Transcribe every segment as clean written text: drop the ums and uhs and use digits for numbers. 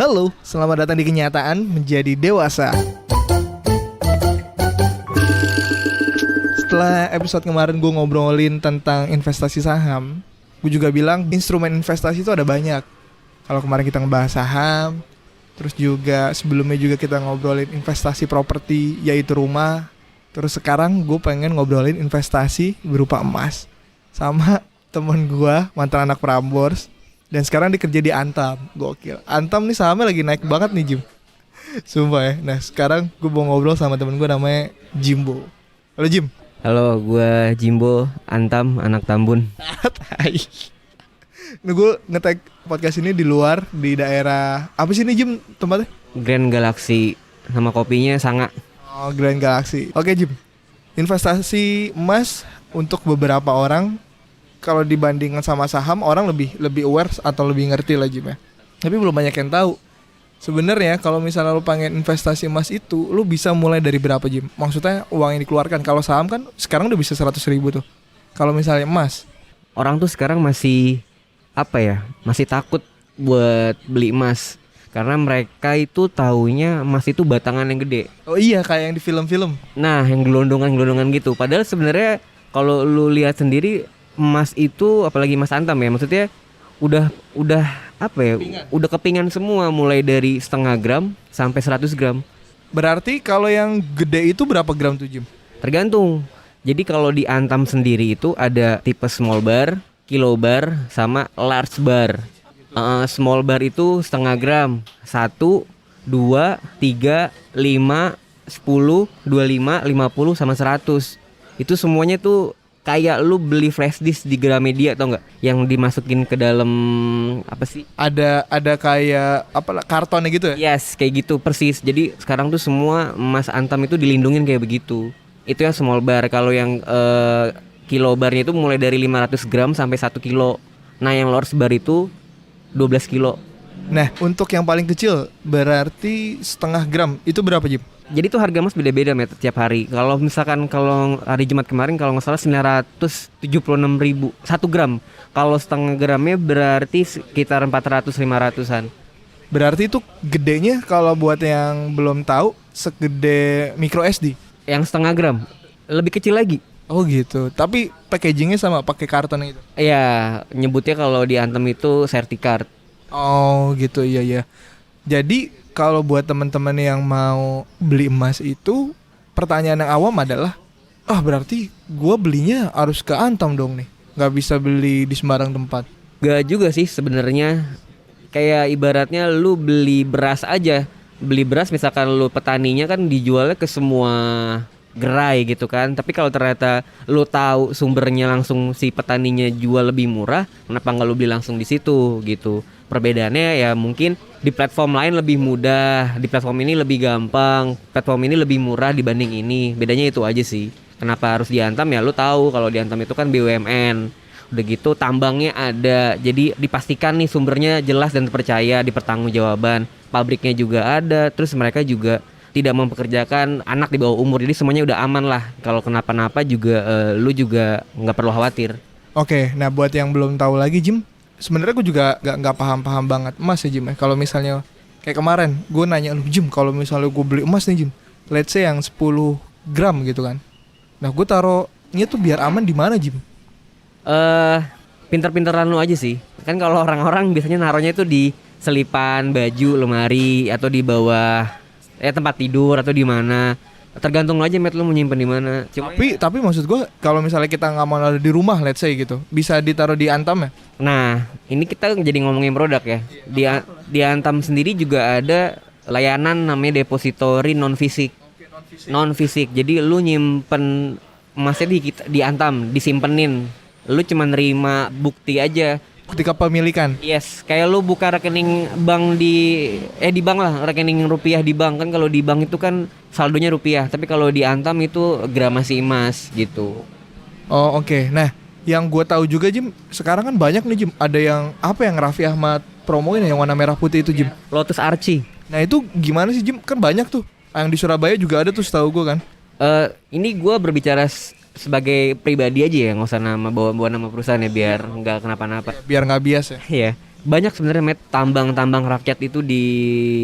Halo, selamat datang di Kenyataan Menjadi Dewasa. Setelah episode kemarin gue ngobrolin tentang investasi saham, gue juga bilang instrumen investasi itu ada banyak. Kalau kemarin kita ngebahas saham, terus juga sebelumnya juga kita ngobrolin investasi properti, yaitu rumah. Terus sekarang gue pengen ngobrolin investasi berupa emas sama temen gue, mantan anak Prambors. Dan sekarang dia kerja di Antam. Gokil. Antam nih sahamnya lagi naik banget nih, Jim. Sumpah ya. Nah sekarang gue mau ngobrol sama temen gue namanya Jimbo. Halo Jim. Halo, gue Jimbo, Antam, anak Tambun. Hai. Nah gue nge-tag podcast ini di luar, di daerah apa sih ini Jim tempatnya? Grand Galaxy, sama kopinya Sanga. Oh, Grand Galaxy. Oke Jim. Investasi emas untuk beberapa orang, kalau dibandingkan sama saham, orang lebih aware atau lebih ngerti lah Jim ya. Tapi belum banyak yang tahu. Sebenarnya kalau misalnya lu pengen investasi emas itu, lu bisa mulai dari berapa Jim? Maksudnya uang yang dikeluarkan. Kalau saham kan sekarang udah bisa 100.000 tuh. Kalau misalnya emas, Orang tuh sekarang masih masih takut buat beli emas. Karena mereka itu taunya emas itu batangan yang gede. oh iya kayak yang di film-film. Nah, yang gelondongan gitu. Padahal sebenarnya kalau lu lihat sendiri, emas itu, apalagi emas Antam ya, maksudnya udah udah kepingan semua, mulai dari setengah gram sampai 100 gram. Berarti kalau yang gede itu berapa gram tuh Jim? Tergantung. Jadi kalau di Antam sendiri itu ada tipe small bar, kilo bar, sama large bar. Small bar itu setengah gram, 1, 2, 3, 5, 10, 25, 50, sama 100. Itu semuanya tuh kayak lu beli flash disk di Gramedia, atau enggak, yang dimasukin ke dalam apa sih? Ada kayak apa kartonnya gitu ya? Yes, kayak gitu persis. Jadi sekarang tuh semua emas Antam itu dilindungin kayak begitu. Itu yang small bar. Kalau yang kilo barnya itu mulai dari 500 gram sampai 1 kilo. Nah, yang large bar itu 12 kilo. Nah, untuk yang paling kecil berarti setengah gram itu berapa Jim? Jadi tuh harga emas beda-beda tiap hari. Kalau misalkan kalau hari Jumat kemarin kalau nggak salah 976.000 1 gram. Kalau setengah gramnya berarti sekitar 400-500an. Berarti itu gedenya kalau buat yang belum tahu segede micro SD. Yang setengah gram lebih kecil lagi. Oh gitu. Tapi packagingnya sama pakai karton itu. Iya, nyebutnya kalau di Antam itu Certicard. Oh gitu, iya. Jadi kalau buat teman-teman yang mau beli emas itu, pertanyaan yang awam adalah, berarti gua belinya harus ke Antam dong nih, nggak bisa beli di sembarang tempat. Gak juga sih sebenarnya. Kayak ibaratnya lu beli beras aja. Beli beras misalkan lu petaninya kan dijualnya ke semua gerai gitu kan. Tapi kalau ternyata lu tahu sumbernya langsung si petaninya jual lebih murah, kenapa nggak lu beli langsung di situ gitu. Perbedaannya ya mungkin di platform lain lebih mudah, di platform ini lebih gampang, platform ini lebih murah dibanding ini. Bedanya itu aja sih. Kenapa harus di Antam ya, lu tahu kalau di Antam itu kan BUMN. Udah gitu tambangnya ada, jadi dipastikan nih sumbernya jelas dan terpercaya, dipertanggungjawaban. Pabriknya juga ada, terus mereka juga tidak mempekerjakan anak di bawah umur, jadi semuanya udah aman lah. Kalau kenapa-napa juga lu juga nggak perlu khawatir. Oke, nah buat yang belum tahu lagi Jim, sebenarnya gue juga nggak paham banget emas ya Jim ya. Kalau misalnya kayak kemarin gue nanya lu Jim, kalau misalnya gue beli emas nih Jim, let's say yang 10 gram gitu kan, nah gue taruhnya tuh biar aman di mana Jim? Pinter-pinteran lu aja sih. Kan kalau orang-orang biasanya naruhnya itu di selipan baju, lemari, atau di bawah tempat tidur, atau di mana. Tergantung lu aja lu mau nyimpen di mana. Tapi maksud gue kalau misalnya kita nggak mau naruh di rumah, let's say gitu, bisa ditaruh di Antam ya? Nah, ini kita jadi ngomongin produk ya. Di Antam sendiri juga ada layanan namanya depository non fisik. Jadi lu nyimpen emasnya di Antam, disimpenin. Lu cuma nerima bukti aja. Bukti kepemilikan. Yes, kayak lu buka rekening bank di bank lah, rekening rupiah di bank. Kan kalau di bank itu kan saldonya rupiah, tapi kalau di Antam itu gramasi emas gitu. Oh oke. Nah, yang gue tahu juga Jim, sekarang kan banyak nih Jim, ada yang yang Raffi Ahmad promoin yang warna merah putih itu Jim. Lotus Archie. Nah itu gimana sih Jim? Kan banyak tuh. Yang di Surabaya juga ada tuh setahu gue kan. Ini gue berbicara sebagai pribadi aja ya, nggak usah bawa nama perusahaan ya, biar nggak kenapa-napa. Biar nggak bias ya. Iya. banyak sebenarnya Matt, tambang-tambang rakyat itu di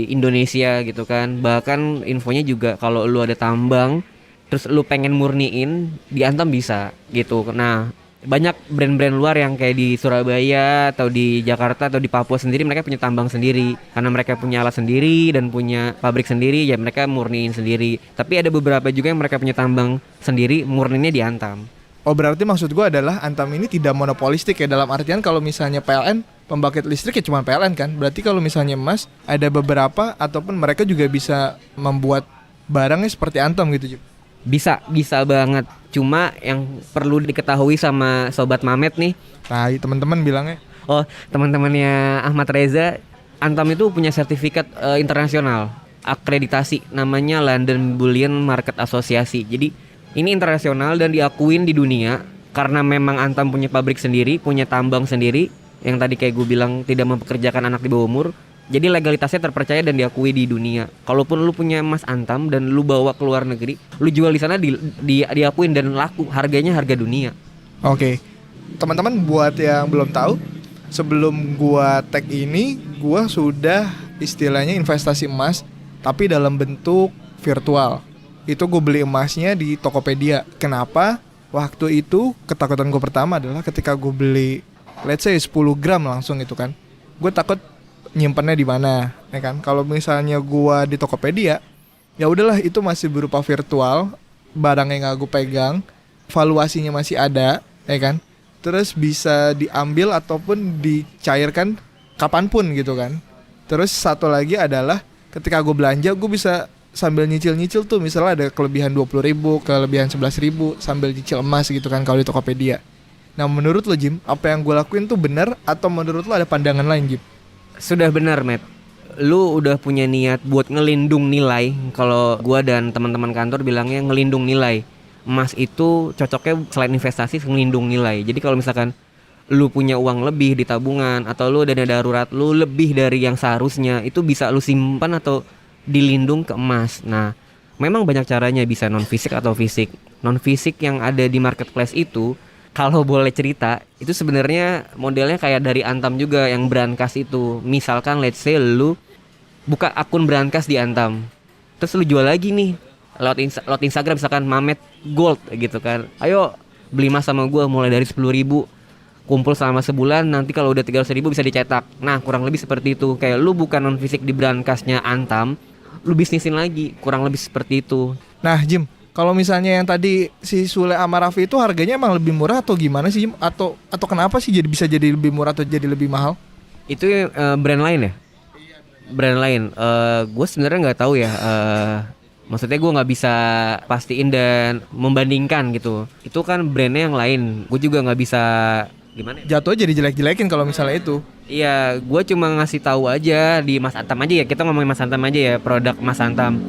Indonesia gitu kan. Bahkan infonya juga kalau lu ada tambang terus lu pengen murniin di Antam bisa gitu. Nah, banyak brand-brand luar yang kayak di Surabaya atau di Jakarta atau di Papua sendiri mereka punya tambang sendiri karena mereka punya alat sendiri dan punya pabrik sendiri ya mereka murniin sendiri. Tapi ada beberapa juga yang mereka punya tambang sendiri murniinnya di Antam. Oh berarti maksud gue adalah Antam ini tidak monopolistik ya, dalam artian kalau misalnya PLN pembangkit listrik ya cuma PLN kan. Berarti kalau misalnya emas ada beberapa ataupun mereka juga bisa membuat barangnya seperti Antam gitu. Bisa banget. Cuma yang perlu diketahui sama Sobat Mamet nih, Nah teman-teman bilangnya, oh teman-temannya Ahmad Reza, Antam itu punya sertifikat internasional akreditasi namanya London Bullion Market Association. Jadi ini internasional dan diakuin di dunia karena memang Antam punya pabrik sendiri, punya tambang sendiri yang tadi kayak gue bilang tidak mempekerjakan anak di bawah umur. Jadi legalitasnya terpercaya dan diakui di dunia. Kalaupun lu punya emas Antam dan lu bawa ke luar negeri, lu jual di sana diakuin dan laku, harganya harga dunia. oke. Teman-teman buat yang belum tahu, sebelum gua tag ini, gua sudah istilahnya investasi emas, tapi dalam bentuk virtual. Itu gue beli emasnya di Tokopedia. Kenapa? Waktu itu ketakutan gue pertama adalah ketika gue beli, let's say 10 gram langsung itu kan, gue takut nyimpennya di mana, ya kan? Kalau misalnya gue di Tokopedia, ya udahlah itu masih berupa virtual, barang yang gak gue pegang, valuasinya masih ada, ya kan? Terus bisa diambil ataupun dicairkan kapanpun gitu kan. Terus satu lagi adalah ketika gue belanja, gue bisa sambil nyicil-nyicil tuh, misalnya ada kelebihan 20.000, kelebihan 11.000 sambil cicil emas gitu kan kalau di Tokopedia. Nah menurut lo Jim, apa yang gue lakuin tuh benar atau menurut lo ada pandangan lain Jim? Sudah benar, Matt. Lu udah punya niat buat ngelindung nilai. Kalau gua dan teman-teman kantor bilangnya ngelindung nilai. Emas itu cocoknya selain investasi ngelindung nilai. Jadi kalau misalkan lu punya uang lebih di tabungan atau lu dana darurat lu lebih dari yang seharusnya, itu bisa lu simpan atau dilindung ke emas. Nah, memang banyak caranya, bisa non fisik atau fisik. Non fisik yang ada di marketplace itu, kalau boleh cerita, itu sebenarnya modelnya kayak dari Antam juga yang brankas itu. Misalkan let's say lu buka akun brankas di Antam, terus lu jual lagi nih lewat Instagram misalkan Mamet Gold gitu kan. Ayo beli emas sama gue mulai dari 10.000, kumpul selama sebulan, nanti kalau udah 300.000 bisa dicetak. Nah kurang lebih seperti itu. Kayak lu bukan non fisik di brankasnya Antam, lu bisnisin lagi, kurang lebih seperti itu. Nah Jim, kalau misalnya yang tadi si Sule sama Raffi itu harganya emang lebih murah atau gimana sih Jim? Atau kenapa sih jadi bisa jadi lebih murah atau jadi lebih mahal? Itu brand lain ya? Brand lain. Gue sebenarnya nggak tahu ya. Maksudnya gue nggak bisa pastiin dan membandingkan gitu. Itu kan brandnya yang lain. Gue juga nggak bisa gimana ya? Jatuh jadi jelek-jelekin kalau misalnya itu. Iya, gue cuma ngasih tahu aja di Mas Antam aja ya. Kita ngomongin Mas Antam aja ya, produk Mas Antam.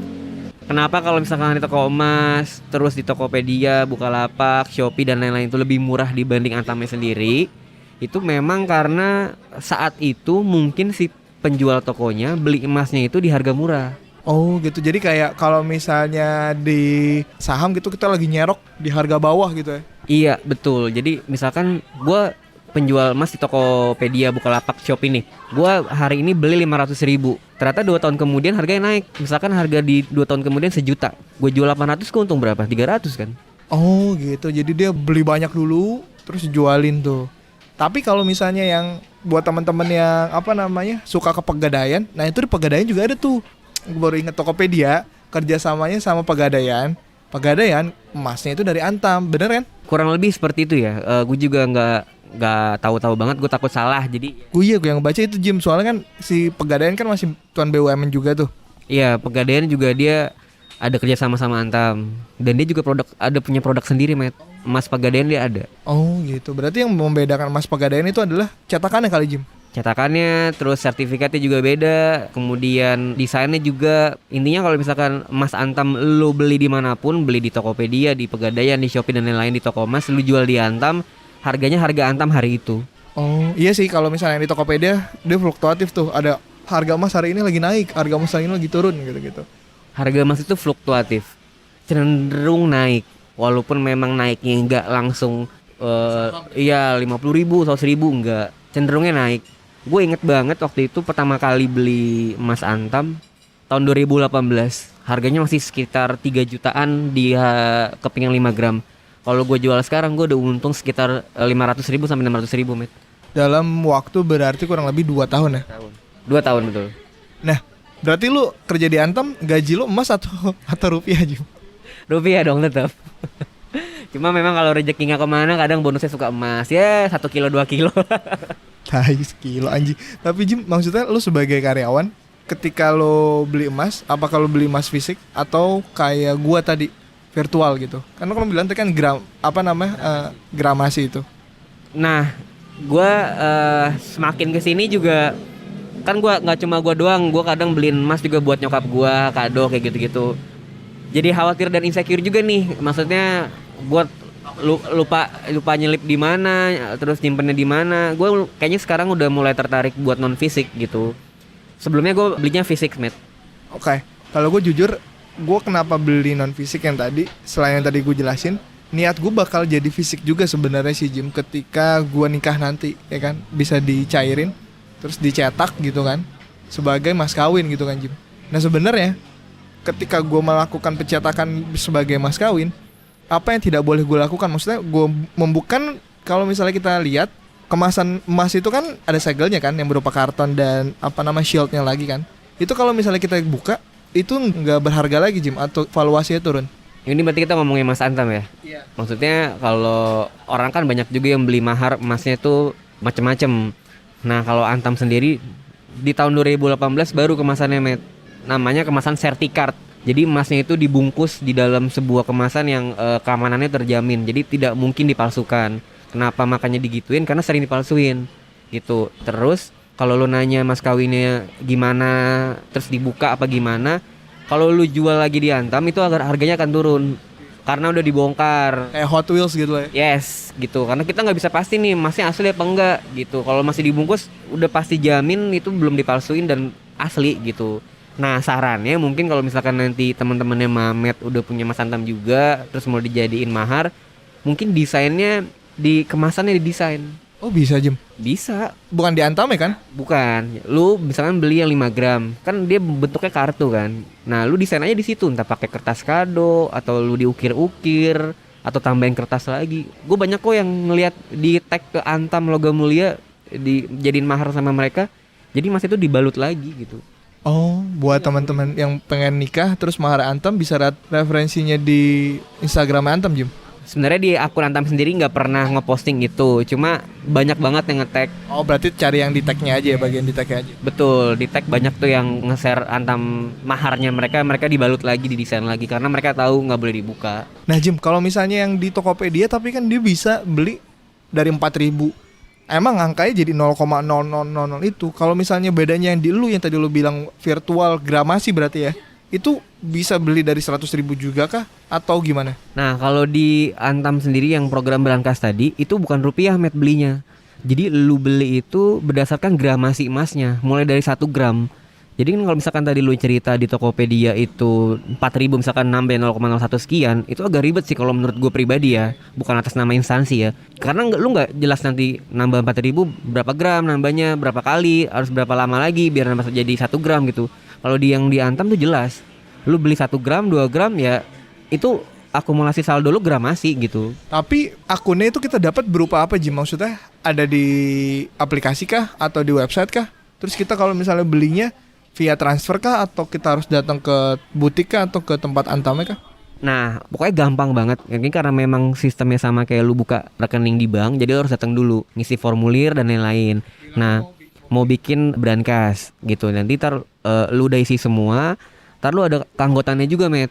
Kenapa kalau misalkan di toko emas, terus di Tokopedia, Bukalapak, Shopee dan lain-lain itu lebih murah dibanding Antamnya sendiri? Itu memang karena saat itu mungkin si penjual tokonya beli emasnya itu di harga murah. Oh gitu, jadi kayak kalau misalnya di saham gitu kita lagi nyerok di harga bawah gitu ya. Iya betul. Jadi misalkan gue penjual emas di Tokopedia, Bukalapak, Shopee nih, gue hari ini beli 500.000. Ternyata 2 tahun kemudian harganya naik. Misalkan harga di 2 tahun kemudian 1 juta, gue jual 800, gue untung berapa? 300 kan. Oh gitu, jadi dia beli banyak dulu terus jualin tuh. Tapi kalau misalnya yang buat teman-teman yang apa namanya suka ke Pegadaian, nah itu di Pegadaian juga ada tuh. Gue baru inget Tokopedia kerjasamanya sama Pegadaian. Pegadaian emasnya itu dari Antam, bener kan? Kurang lebih seperti itu ya. Gue juga nggak tahu-tahu banget, gue takut salah. Jadi Gue yang baca itu Jim, soalnya kan si Pegadaian kan masih tuan BUMN juga tuh. iya, Pegadaian juga dia ada kerja sama Antam dan dia juga ada punya produk sendiri, Matt. Emas Pegadaian dia ada. Oh gitu, berarti yang membedakan emas Pegadaian itu adalah cetakannya kali Jim? Cetakannya, terus sertifikatnya juga beda, kemudian desainnya juga. Intinya kalau misalkan emas Antam lo beli dimanapun, beli di Tokopedia, di Pegadaian, di Shopee dan lain-lain, di toko emas, lo jual di Antam, harganya harga Antam hari itu. Oh iya sih, kalau misalnya di Tokopedia dia fluktuatif tuh, ada harga emas hari ini lagi naik, harga emas hari ini lagi turun gitu-gitu. Harga emas itu fluktuatif, cenderung naik, walaupun memang naiknya nggak langsung iya 50.000, 100.000 enggak, cenderungnya naik. Gue inget banget waktu itu pertama kali beli emas antam tahun 2018. Harganya masih sekitar 3 jutaan di keping yang 5 gram. Kalau gue jual sekarang gue udah untung sekitar 500.000 sampai 600.000, Met. Dalam waktu berarti kurang lebih 2 tahun ya. 2 tahun betul. Nah, berarti lu kerja di Antam, gaji lu emas atau rupiah, Jim? Rupiah dong tetap. Cuma memang kalau rezekinya kemana kadang bonusnya suka emas. Ya 1 kilo 2 kilo. Tai sekilo anjing. Tapi Jim, maksudnya lu sebagai karyawan, ketika lo beli emas, apakah lo beli emas fisik atau kayak gua tadi virtual gitu? Kan lo bilang tadi kan gramasi itu. Nah, gue semakin kesini juga kan gue nggak cuma gue doang, gue kadang beliin emas juga buat nyokap gue, kado kayak gitu-gitu. Jadi khawatir dan insecure juga nih, maksudnya buat lupa nyelip di mana, terus nyimpennya di mana. Gue kayaknya sekarang udah mulai tertarik buat non fisik gitu. Sebelumnya gue belinya fisik, Matt. Oke. Kalau gue jujur, gue kenapa beli non fisik yang tadi, selain yang tadi gue jelasin, niat gue bakal jadi fisik juga sebenarnya sih Jim, ketika gue nikah nanti, ya kan, bisa dicairin, terus dicetak gitu kan, sebagai mas kawin gitu kan Jim. Nah sebenarnya, ketika gue melakukan pencetakan sebagai mas kawin, apa yang tidak boleh gue lakukan? Maksudnya gue membuka, kalau misalnya kita lihat kemasan emas itu kan ada segelnya kan, yang berupa karton dan shieldnya lagi kan. Itu kalau misalnya kita buka, itu nggak berharga lagi Jim, atau valuasinya turun. Ini berarti kita ngomongin emas antam ya? Iya. Maksudnya kalau orang kan banyak juga yang beli mahar emasnya itu macem-macem. Nah kalau antam sendiri di tahun 2018 baru kemasannya, Met. Namanya kemasan Certicard. Jadi emasnya itu dibungkus di dalam sebuah kemasan yang keamanannya terjamin. Jadi tidak mungkin dipalsukan. Kenapa makanya digituin? Karena sering dipalsuin gitu. Terus kalau lu nanya mas kawinnya gimana, terus dibuka apa gimana, kalau lu jual lagi di Antam itu agar harganya akan turun karena udah dibongkar. Kayak Hot Wheels gitu lah ya. Yes, gitu. Karena kita nggak bisa pasti nih masih asli apa enggak gitu. Kalau masih dibungkus udah pasti jamin itu belum dipalsuin dan asli gitu. Nah sarannya mungkin kalau misalkan nanti teman-temannya Mamet udah punya mas Antam juga, terus mau dijadiin mahar, mungkin desainnya di kemasannya didesain. Oh bisa Jim? Bisa. Bukan di Antam ya kan? Bukan. Lu misalkan beli yang 5 gram, kan dia bentuknya kartu kan. Nah, lu desain aja di situ, entah pakai kertas kado atau lu diukir-ukir atau tambahin kertas lagi. Gue banyak kok yang ngelihat di tag ke Antam Logam Mulia dijadiin mahar sama mereka. Jadi mas itu dibalut lagi gitu. Oh, buat teman-teman yang pengen nikah terus mahar Antam bisa referensinya di Instagram Antam Jim. Sebenarnya di akun Antam sendiri nggak pernah ngeposting itu, cuma banyak banget yang nge-tag. Oh berarti cari yang di tagnya aja ya, bagian di tagnya aja. Betul, di tag banyak tuh yang nge-share Antam maharnya mereka dibalut lagi, didesain lagi karena mereka tahu nggak boleh dibuka. Nah Jim, kalau misalnya yang di Tokopedia tapi kan dia bisa beli dari 4.000, emang angkanya jadi 0,0000 itu. Kalau misalnya bedanya yang di lu yang tadi lu bilang virtual gramasi berarti ya, itu bisa beli dari 100.000 juga kah? Atau gimana? Nah kalau di Antam sendiri yang program berangkas tadi, itu bukan rupiah Met belinya. Jadi lu beli itu berdasarkan gramasi emasnya, mulai dari 1 gram. Jadi kan kalau misalkan tadi lu cerita di Tokopedia itu 4.000 misalkan nambah 0,01 sekian, itu agak ribet sih kalau menurut gue pribadi ya, bukan atas nama instansi ya. Karena lu nggak jelas nanti nambah 4.000 berapa gram nambahnya, berapa kali, harus berapa lama lagi biar nambah jadi 1 gram gitu. Kalau yang di Antam tuh jelas, lu beli 1 gram, 2 gram ya itu akumulasi saldo lu gramasi gitu. Tapi akunnya itu kita dapat berupa apa Jim? Maksudnya ada di aplikasi kah? Atau di website kah? Terus kita kalau misalnya belinya via transfer kah? Atau kita harus datang ke butik kah? Atau ke tempat Antamnya kah? Nah pokoknya gampang banget. Mungkin karena memang sistemnya sama kayak lu buka rekening di bank, jadi lu harus datang dulu, ngisi formulir dan lain-lain. Nah mau bikin brankas gitu, nanti lu udah isi semua, lu ada keanggotaannya juga Met.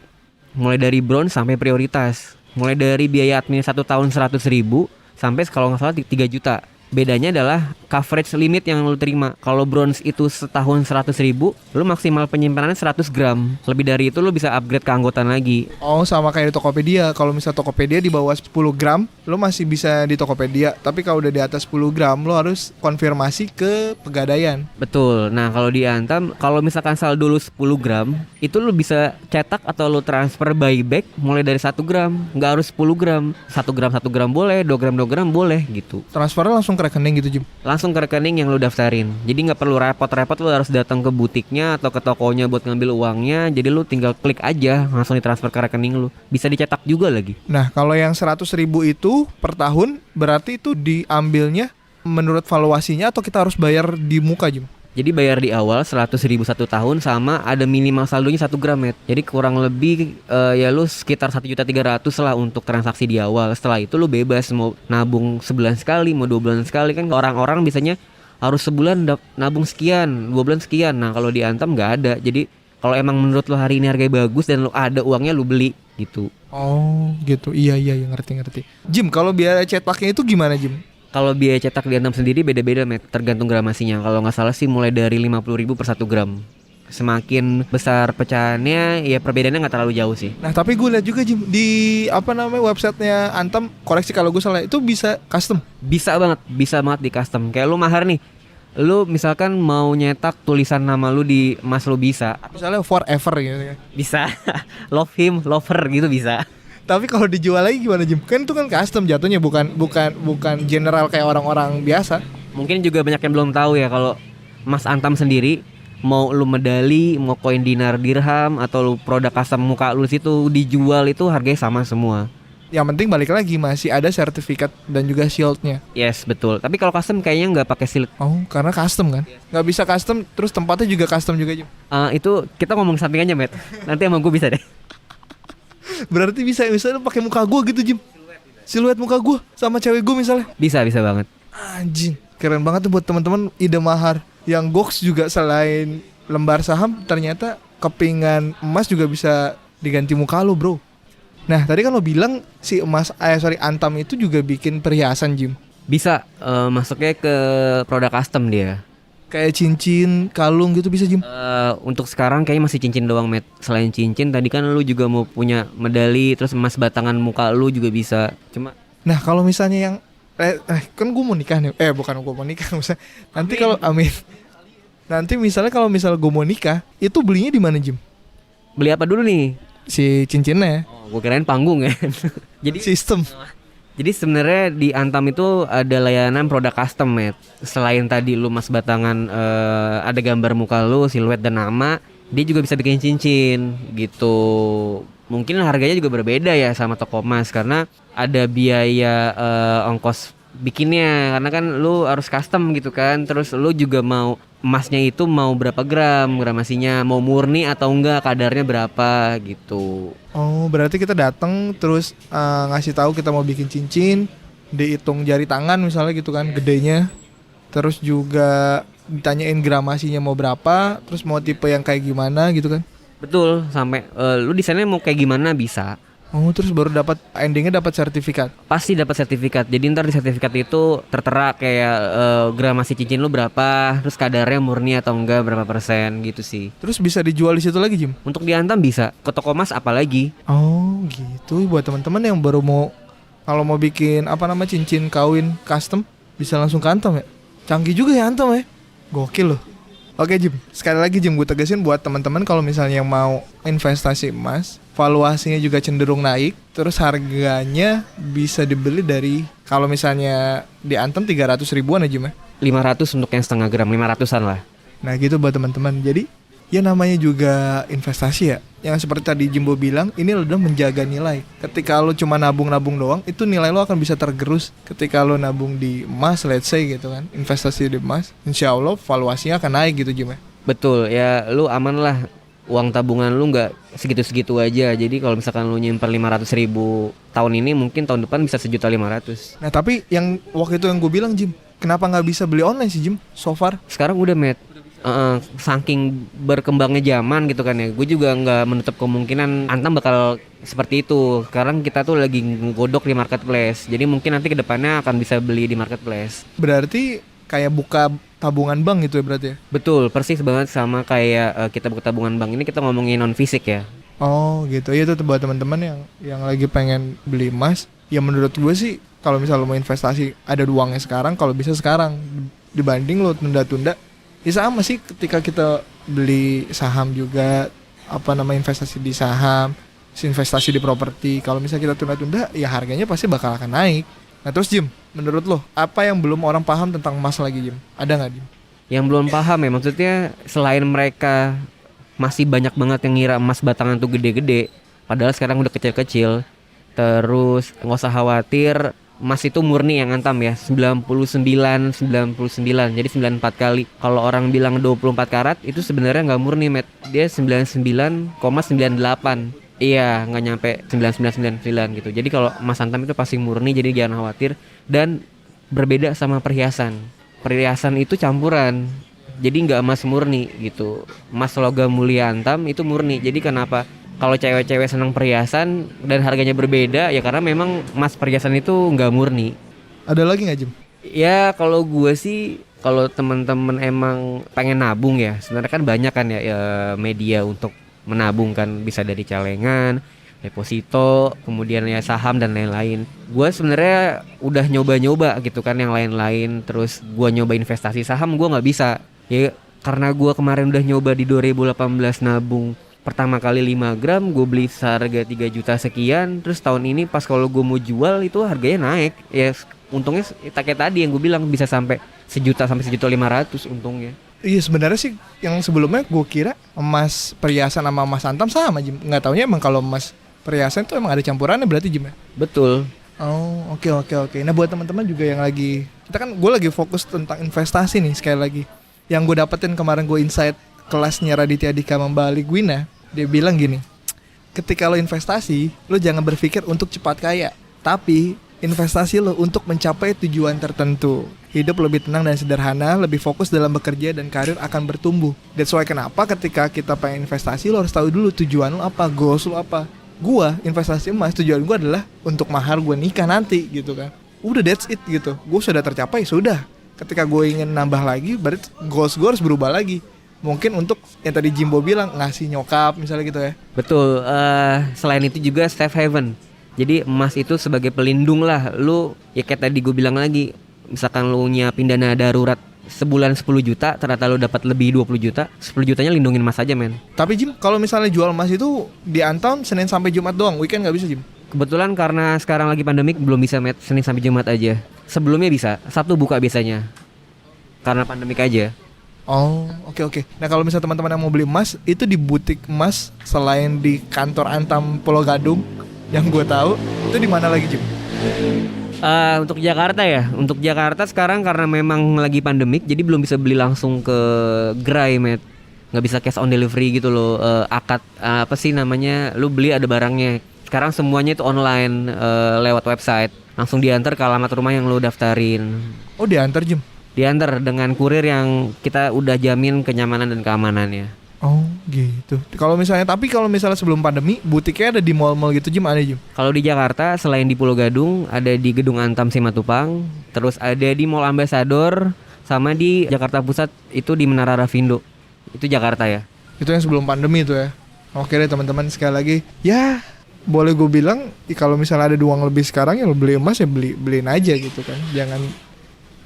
Mulai dari bronze sampai prioritas. Mulai dari biaya admin 1 tahun 100.000 sampai kalau nggak salah 3 juta. Bedanya adalah coverage limit yang lu terima. Kalau bronze itu setahun 100.000, lu maksimal penyimpanannya 100 gram. Lebih dari itu lu bisa upgrade keanggotaan lagi. Oh sama kayak di Tokopedia. Kalau misalnya Tokopedia di bawah 10 gram, lu masih bisa di Tokopedia. Tapi kalau udah di atas 10 gram, lu harus konfirmasi ke Pegadaian. Betul. Nah kalau di Antam, kalau misalkan saldo lu 10 gram, itu lu bisa cetak atau lu transfer buyback mulai dari 1 gram. Nggak harus 10 gram. 1 gram 1 gram boleh, 2 gram 2 gram boleh gitu. Transfernya langsung ke ke rekening gitu Jim? Langsung ke rekening yang lu daftarin. Jadi nggak perlu repot-repot lu harus datang ke butiknya atau ke tokonya buat ngambil uangnya. Jadi lu tinggal klik aja langsung ditransfer ke rekening lu. Bisa dicetak juga lagi. Nah kalau yang 100.000 itu per tahun berarti itu diambilnya menurut valuasinya atau kita harus bayar di muka Jim? Jadi bayar di awal 100.000 1 tahun sama ada minimal saldonya 1 gram Met. Jadi kurang lebih ya lu sekitar 1.300.000 lah untuk transaksi di awal. Setelah itu lu bebas mau nabung sebulan sekali, mau 2 bulan sekali. Kan orang-orang biasanya harus sebulan nabung sekian, 2 bulan sekian. Nah kalau di Antam nggak ada. Jadi kalau emang menurut lu hari ini harganya bagus dan lu ada uangnya lu beli gitu. Oh gitu, iya ngerti. Jim kalau biaya cetaknya itu gimana Jim? Kalau biaya cetak di Antam sendiri beda-beda Met, tergantung gramasinya. Kalau nggak salah sih mulai dari 50.000 per 1 gram. Semakin besar pecahannya ya perbedaannya nggak terlalu jauh sih. Nah tapi gue lihat juga Jim di websitenya Antam, koreksi kalau gue salah, itu bisa custom. Bisa banget di custom. Kayak lu mahar nih, lu misalkan mau nyetak tulisan nama lu di emas lu bisa. Misalnya forever gitu ya. Bisa. Love him, lover gitu bisa. Tapi kalau dijual lagi gimana Jim? Kan itu kan custom jatuhnya, bukan general kayak orang-orang biasa. Mungkin juga banyak yang belum tahu ya kalau Mas Antam sendiri mau lu medali, mau koin dinar dirham atau lu produk custom muka lu situ dijual itu harganya sama semua. Yang penting balik lagi masih ada sertifikat dan juga shieldnya. Yes, betul. Tapi kalau custom kayaknya nggak pakai shield. Oh, karena custom kan? Nggak bisa custom, terus tempatnya juga custom juga Jim. Itu kita ngomong samping aja, Matt. Nanti emang gue bisa deh. Berarti bisa misalnya pakai muka gue gitu Jim. Siluet muka gue sama cewek gue misalnya. Bisa banget. Anjing, keren banget tuh buat teman-teman ide mahar. Yang goks juga selain lembar saham ternyata kepingan emas juga bisa diganti muka lo bro. Nah tadi kan lo bilang si Antam itu juga bikin perhiasan Jim. Bisa, masuknya ke produk custom dia. Kayak cincin, kalung gitu bisa Jim? Untuk sekarang kayaknya masih cincin doang Matt. Selain cincin tadi kan lu juga mau punya medali, terus emas batangan muka lu juga bisa. Cuma nah kalau misalnya yang kan gue mau nikah nih, bukan gue mau nikah misalnya. Nanti kalau nanti misalnya kalau gue mau nikah, itu belinya di mana Jim? Beli apa dulu nih? Si cincinnya. Oh, gue kirain panggung ya. Jadi sebenarnya di Antam itu ada layanan produk custom Matt. Selain tadi lu mas batangan ada gambar muka lu, siluet dan nama, dia juga bisa bikin cincin gitu. Mungkin harganya juga berbeda ya sama toko emas karena ada biaya ongkos bikinnya, karena kan lu harus custom gitu kan. Terus lu juga mau emasnya itu mau berapa gram gramasinya, mau murni atau enggak, kadarnya berapa gitu. Oh berarti kita datang terus ngasih tahu kita mau bikin cincin, dihitung jari tangan misalnya gitu kan gedenya, terus juga ditanyain gramasinya mau berapa, terus mau tipe yang kayak gimana gitu kan. Betul, sampai lu desainnya mau kayak gimana bisa. Oh terus baru dapat endingnya dapat sertifikat. Pasti dapat sertifikat. Jadi ntar di sertifikat itu tertera kayak gramasi cincin lu berapa, terus kadarnya murni atau enggak berapa persen gitu sih. Terus bisa dijual di situ lagi Jim? Untuk di Antam bisa, ke toko emas apalagi. Oh gitu, buat teman-teman yang baru mau kalau mau bikin cincin kawin custom bisa langsung ke Antam ya. Canggih juga ya Antam ya. Gokil loh. Oke Jim, sekali lagi Jim gue tegasin buat teman-teman kalau misalnya yang mau investasi emas, valuasinya juga cenderung naik, terus harganya bisa dibeli dari kalau misalnya di Antam 300 ribuan aja Jim ya. 500 untuk yang setengah gram, 500-an lah. Nah gitu buat teman-teman. Jadi ya namanya juga investasi ya. Yang seperti tadi Jimbo bilang, ini adalah menjaga nilai. Ketika lo cuma nabung-nabung doang, itu nilai lo akan bisa tergerus. Ketika lo nabung di emas, let's say gitu kan, investasi di emas, insya Allah valuasinya akan naik gitu Jim ya. Betul, ya lu aman lah. Uang tabungan lu nggak segitu-segitu aja. Jadi kalau misalkan lu nyimpen 500.000 tahun ini, mungkin tahun depan bisa 1.500.000. Nah tapi yang waktu itu yang gue bilang Jim, kenapa nggak bisa beli online sih Jim so far? Sekarang udah Matt. Saking berkembangnya zaman gitu kan ya, gue juga nggak menutup kemungkinan Antam bakal seperti itu. Sekarang kita tuh lagi godok di marketplace, jadi mungkin nanti kedepannya akan bisa beli di marketplace. Berarti kayak buka tabungan bank gitu ya berarti ya? Betul, persis banget sama kayak kita buka tabungan bank. Ini kita ngomongin non fisik ya. Oh gitu, ya itu buat teman-teman yang lagi pengen beli emas. Ya menurut gue sih kalau misalnya mau investasi ada uangnya sekarang, kalau bisa sekarang dibanding lo tunda-tunda. Ya sama sih ketika kita beli saham juga, investasi di saham, investasi di properti. Kalau misalnya kita tunda-tunda, ya harganya pasti bakal akan naik. Nah terus Jim, menurut lo apa yang belum orang paham tentang emas lagi Jim? Ada nggak Jim? Yang belum paham ya, maksudnya selain mereka masih banyak banget yang ngira emas batangan tuh gede-gede, padahal sekarang udah kecil-kecil. Terus nggak usah khawatir, emas itu murni yang antam ya, 99 jadi 94 kali. Kalau orang bilang 24 karat itu sebenarnya nggak murni, Met. Dia 99,98. Iya, nggak nyampe 9999 gitu. Jadi kalau emas antam itu pasti murni, jadi jangan khawatir. Dan berbeda sama perhiasan. Perhiasan itu campuran, jadi nggak emas murni gitu. Emas logam mulia antam itu murni. Jadi kenapa kalau cewek-cewek senang perhiasan dan harganya berbeda ya karena memang emas perhiasan itu nggak murni. Ada lagi nggak Jim? Ya kalau gue sih, kalau teman-teman emang pengen nabung ya, sebenarnya kan banyak kan ya media untuk menabung kan, bisa dari celengan, deposito, kemudian ya saham dan lain-lain. Gue sebenarnya udah nyoba-nyoba gitu kan yang lain-lain, terus gue nyoba investasi saham gue nggak bisa. Ya karena gue kemarin udah nyoba di 2018 nabung pertama kali 5 gram, gue beli seharga 3 juta sekian, terus tahun ini pas kalau gue mau jual itu harganya naik. Ya untungnya kayak tadi yang gue bilang bisa sampai sejuta sampai 1.500.000 untungnya. Iya sebenarnya sih yang sebelumnya gue kira emas perhiasan sama emas antam sama Jim. Nggak taunya emang kalau emas perhiasan tuh emang ada campurannya berarti Jim ya? Betul. Oh oke. Nah buat teman-teman juga yang lagi, kita kan gue lagi fokus tentang investasi nih sekali lagi. Yang gue dapetin kemarin gue insight kelasnya Raditya Dika Membalik Gwina, dia bilang gini, ketika lo investasi, lo jangan berpikir untuk cepat kaya, tapi investasi lo untuk mencapai tujuan tertentu. Hidup lebih tenang dan sederhana, lebih fokus dalam bekerja dan karir akan bertumbuh. That's why kenapa ketika kita pengen investasi, lo harus tahu dulu tujuan lo apa, goals lo apa. Gua investasi emas, tujuan gua adalah untuk mahar gue nikah nanti gitu kan. Udah that's it gitu, gue sudah tercapai, sudah. Ketika gue ingin nambah lagi, berarti goals gue harus berubah lagi. Mungkin untuk yang tadi Jimbo bilang, ngasih nyokap misalnya gitu ya. Betul, selain itu juga safe haven. Jadi emas itu sebagai pelindung lah. Lu ya kayak tadi gue bilang lagi, misalkan lu nyiapin dana darurat sebulan 10 juta, ternyata lu dapat lebih 20 juta, 10 jutanya lindungin emas aja men. Tapi Jim, kalau misalnya jual emas itu di Antam Senin sampai Jumat doang, weekend nggak bisa Jim? Kebetulan karena sekarang lagi pandemik belum bisa met, Senin sampai Jumat aja. Sebelumnya bisa, Sabtu buka biasanya. Karena pandemik aja. Oh, oke. Nah kalau misalnya teman-teman yang mau beli emas, itu di butik emas selain di kantor Antam Pulau Gadung yang gue tahu, itu di mana lagi Jim? Untuk Jakarta ya, untuk Jakarta sekarang karena memang lagi pandemik, jadi belum bisa beli langsung ke gerai met, nggak bisa cash on delivery gitu loh. Akad apa sih namanya, lu beli ada barangnya. Sekarang semuanya itu online, lewat website, langsung diantar ke alamat rumah yang lu daftarin. Oh diantar Jim? Diantar dengan kurir yang kita udah jamin kenyamanan dan keamanannya. Oh gitu. Kalau misalnya sebelum pandemi, butiknya ada di mall-mall gitu Jim, ada Jim? Kalau di Jakarta selain di Pulau Gadung, ada di Gedung Antam Simatupang, terus ada di Mall Ambassador, sama di Jakarta Pusat itu di Menara Rafindo. Itu Jakarta ya. Itu yang sebelum pandemi itu ya. Oke deh teman-teman, sekali lagi ya boleh gue bilang, kalau misalnya ada uang lebih sekarang ya lo beli emas ya beliin aja gitu kan. Jangan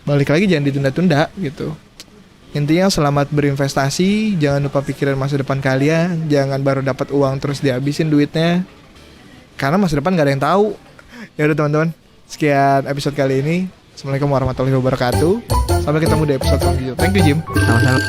balik lagi, jangan ditunda-tunda gitu. Intinya selamat berinvestasi, jangan lupa pikirin masa depan kalian, jangan baru dapat uang terus dihabisin duitnya, karena masa depan gak ada yang tahu. Ya udah teman-teman, sekian episode kali ini. Assalamualaikum warahmatullahi wabarakatuh. Sampai ketemu di episode selanjutnya. Thank you Jim. Sama-sama.